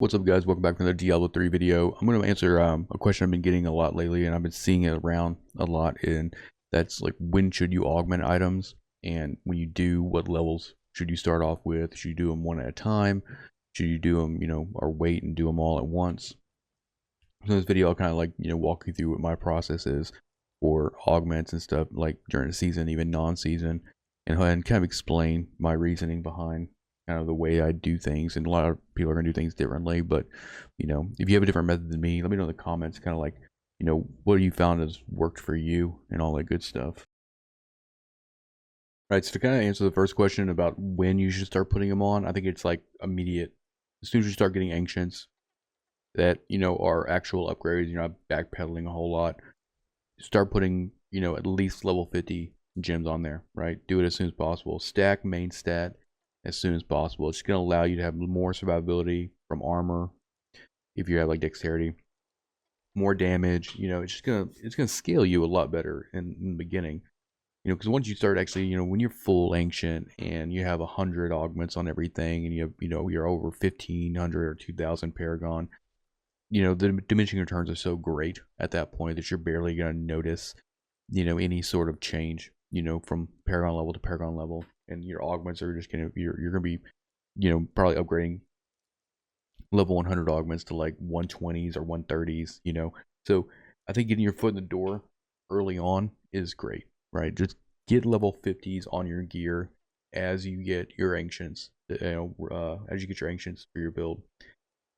What's up, guys? Welcome back to another Diablo 3 video. I'm going to answer a question I've been getting a lot lately, and I've been seeing it around a lot, and that's like, when should you augment items? And when you do, what levels should you start off with? Should you do them one at a time? Should you do them, or wait and do them all at once? So in this video, I'll kind of like, walk you through what my process is for augments and stuff, like during the season, even non-season, and kind of explain my reasoning behind kind of the way I do things. And a lot of people are going to do things differently, but if you have a different method than me, let me know in the comments, kind of like, what you found has worked for you and all that good stuff. Right, so to kind of answer the first question about when you should start putting them on, I think it's like immediate. As soon as you start getting ancients that are actual upgrades, you're not backpedaling a whole lot, start putting at least level 50 gems on there. Right, do it as soon as possible. Stack main stat as soon as possible. It's going to allow you to have more survivability from armor if you have like dexterity, more damage. It's gonna scale you a lot better in the beginning. Because once you start actually, when you're full ancient and you have 100 augments on everything, and you have, you're over 1,500 or 2,000 paragon, the diminishing returns are so great at that point that you're barely gonna notice, any sort of change, from paragon level to paragon level, and your augments are just gonna, you're gonna be, probably upgrading level 100 augments to like 120s or 130s. So I think getting your foot in the door early on is great, right? Just get level 50s on your gear as you get your ancients, as you get your ancients for your build,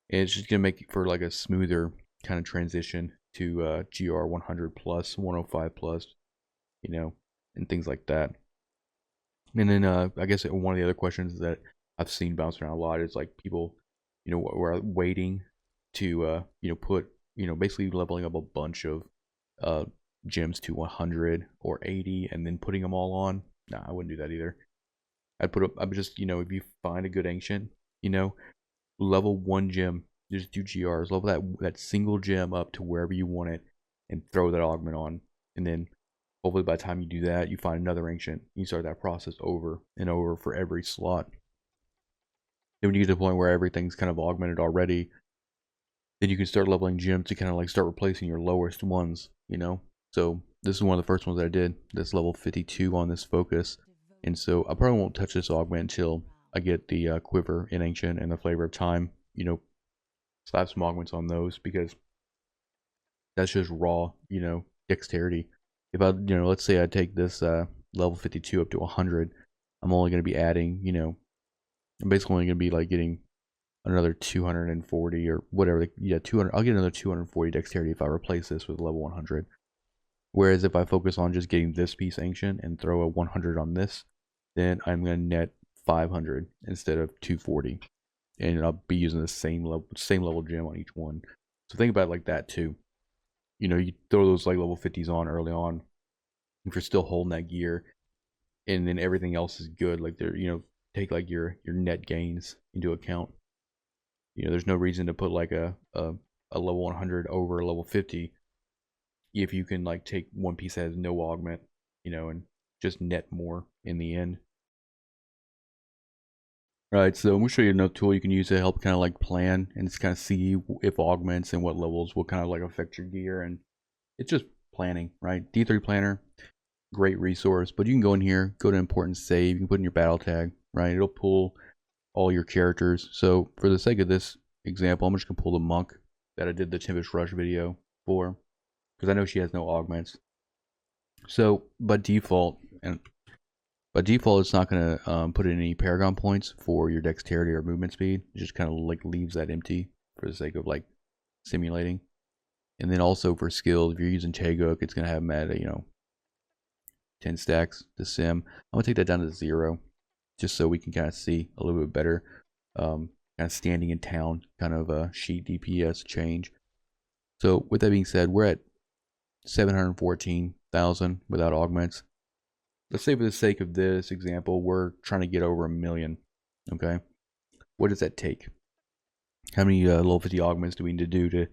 and it's just gonna make it for like a smoother kind of transition to GR 100 plus, 105 plus, and things like that. And then I guess one of the other questions that I've seen bounce around a lot is like people, we're waiting to put, basically leveling up a bunch of gems to 100 or 80 and then putting them all on. Nah, I wouldn't do that either. I would just, if you find a good ancient, level one gem, just do GRs, level that single gem up to wherever you want it, and throw that augment on. And then hopefully by the time you do that, you find another ancient. You start that process over and over for every slot. Then when you get to the point where everything's kind of augmented already, then you can start leveling gems to kind of like start replacing your lowest ones, So this is one of the first ones that I did. This level 52 on this focus. And so I probably won't touch this augment until I get the quiver in ancient and the flavor of time, slap some augments on those, because that's just raw, dexterity. If I, let's say I take this level 52 up to 100, I'm only going to be adding, I'm basically only going to be like getting another 240 or whatever. Yeah, 200. I'll get another 240 dexterity if I replace this with level 100. Whereas if I focus on just getting this piece ancient and throw a 100 on this, then I'm going to net 500 instead of 240, and I'll be using the same level gem on each one. So think about it like that too. You throw those like level 50s on early on, if you're still holding that gear, and then everything else is good. Like they're, take like your net gains into account. There's no reason to put like a level 100 over a level 50 if you can like take one piece that has no augment, and just net more in the end. Right, so I'm gonna show you another tool you can use to help kind of like plan and just kind of see if augments and what levels will kind of like affect your gear. And it's just planning, right? D3 Planner, great resource. But you can go in here, go to important save, you can put in your battle tag, right? It'll pull all your characters. So for the sake of this example, I'm just gonna pull the monk that I did the Timbish Rush video for, because I know she has no augments. So by default, it's not going to put in any paragon points for your dexterity or movement speed. It just kind of like leaves that empty for the sake of like simulating. And then also for skills, if you're using Tagook, it's going to have them at 10 stacks to sim. I'm going to take that down to 0, just so we can kind of see a little bit better. Kind of standing in town kind of a sheet DPS change. So with that being said, we're at 714,000 without augments. Let's say for the sake of this example, we're trying to get over 1 million. Okay, what does that take? How many level 50 augments do we need to do to,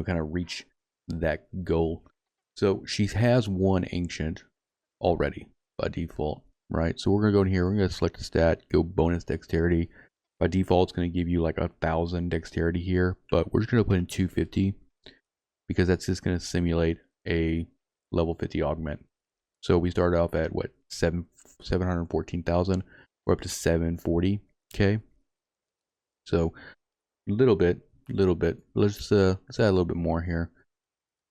kind of reach that goal? So she has one ancient already by default, right? So we're gonna go in here, we're gonna select a stat, go bonus dexterity, By default, it's going to give you like 1,000 dexterity here, but we're just going to put in 250 because that's just going to simulate a level 50 augment. So we started off at what, 714,000. We're up to 740k. So little bit. Let's add a little bit more here.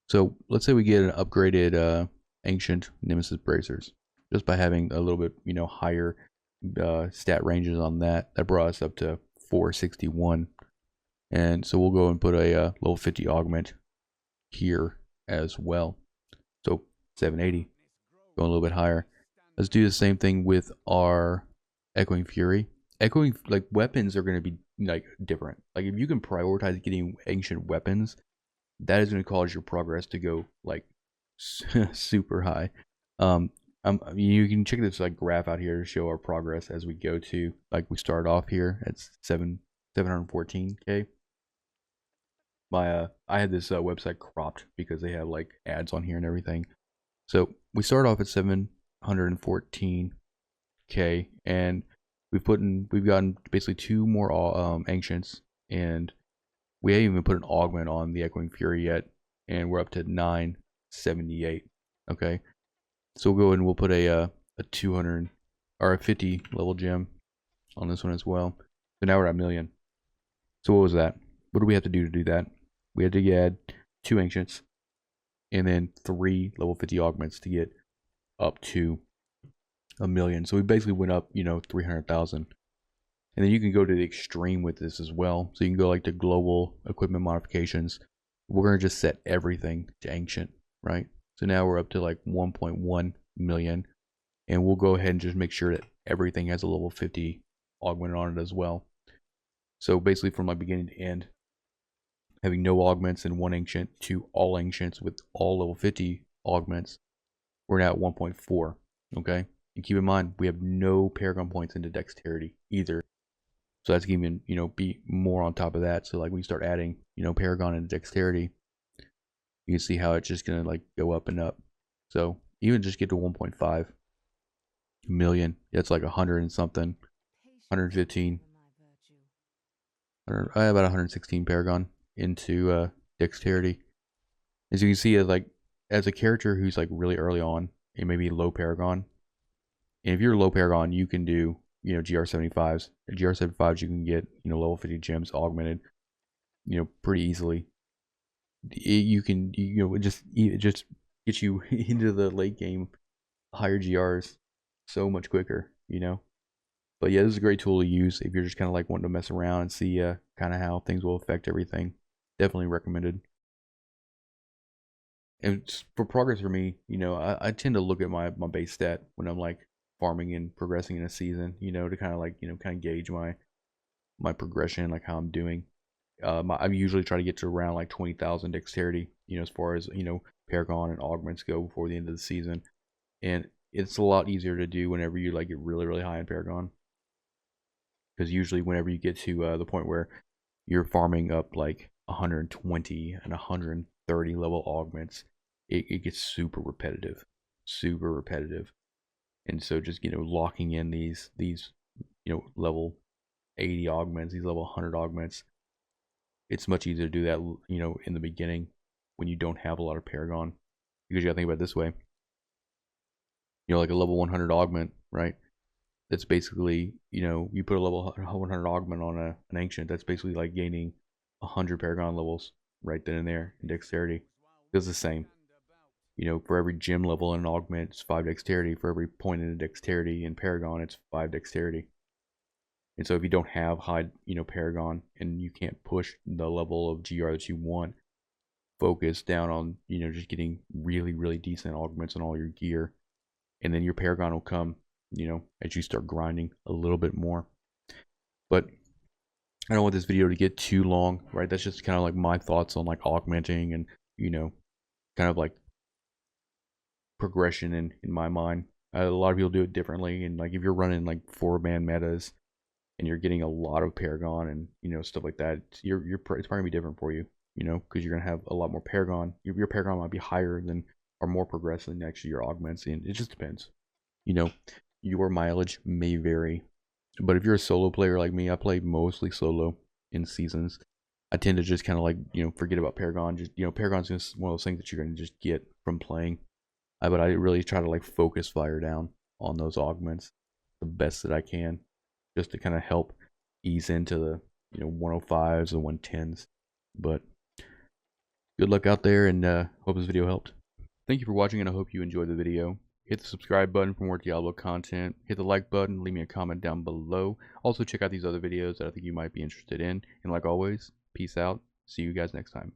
So let's say we get an upgraded ancient nemesis bracers just by having a little bit, higher stat ranges on that. That brought us up to 461, and so we'll go and put a level 50 augment here as well. So 780, going a little bit higher. Let's do the same thing with our Echoing Fury. Echoing, like, weapons are going to be like different. Like, if you can prioritize getting ancient weapons, that is going to cause your progress to go like super high. You can check this like graph out here to show our progress as we go to, like, we start off here at 714k. I had this website cropped because they have like ads on here and everything. So we start off at 714k, and we've gotten basically 2 more ancients, and we haven't even put an augment on the Echoing Fury yet, and we're up to 978. Okay, so we'll go ahead and we'll put a 200 or a 50 level gem on this one as well. So now we're at 1,000,000. So what was that? What do we have to do that? We had to add 2 ancients and then 3 level 50 augments to get up to 1,000,000. So we basically went up, 300,000. And then you can go to the extreme with this as well. So you can go like to global equipment modifications. We're going to just set everything to ancient, right? So now we're up to like 1.1 million. And we'll go ahead and just make sure that everything has a level 50 augment on it as well. So basically from like beginning to end, having no augments and 1 ancient to all ancients with all level 50 augments, we're now at 1.4, okay? And keep in mind, we have no paragon points into dexterity either. So that's even, be more on top of that. So like we start adding, paragon and dexterity, you can see how it's just gonna like go up and up. So even just get to 1.5 million, that's like 100 and something, 115, about 116 paragon into dexterity. As you can see, as a character who's like really early on, it may be low paragon. And if you're low paragon, you can do, GR75s. At GR75s, you can get, level 50 gems augmented, pretty easily. You can, it just get you into the late game higher GRs so much quicker, But yeah, this is a great tool to use if you're just kind of like wanting to mess around and see kind of how things will affect everything. Definitely recommended. And for progress for me, I tend to look at my base stat when I'm like farming and progressing in a season, to kind of like, kind of gauge my progression, like how I'm doing. I usually try to get to around like 20,000 dexterity, as far as, paragon and augments go before the end of the season. And it's a lot easier to do whenever you like get really, really high in paragon. Because usually whenever you get to the point where you're farming up like 120 and 130 level augments, it gets super repetitive. And so just, locking in these level 80 augments, these level 100 augments, it's much easier to do that, in the beginning when you don't have a lot of paragon. Because you gotta think about it this way. Like a level 100 augment, right? That's basically, you put a level 100 augment on an ancient, that's basically like gaining 100 paragon levels right then and there in dexterity. It's the same. For every gem level in an augment, it's 5 dexterity. For every point in a dexterity in paragon, it's 5 dexterity. And so if you don't have high, paragon, and you can't push the level of GR that you want, focus down on, just getting really, really decent augments on all your gear. And then your paragon will come, as you start grinding a little bit more. But I don't want this video to get too long, right? That's just kind of like my thoughts on like augmenting and, kind of like progression in my mind. A lot of people do it differently. And like if you're running like 4-man metas and you're getting a lot of paragon and, stuff like that, it's probably gonna be different for you, because you're gonna have a lot more paragon. Your paragon might be higher than or more progressive than actually your augments, and it just depends. Your mileage may vary But if you're a solo player like me, I play mostly solo in seasons. I tend to just kind of like, forget about Paragon. Just, Paragon's just one of those things that you're going to just get from playing. But I really try to like focus fire down on those augments the best that I can, just to kind of help ease into the 105s and 110s. But good luck out there, and hope this video helped. Thank you for watching, and I hope you enjoyed the video. Hit the subscribe button for more Diablo content. Hit the like button, leave me a comment down below. Also check out these other videos that I think you might be interested in. And like always, peace out. See you guys next time.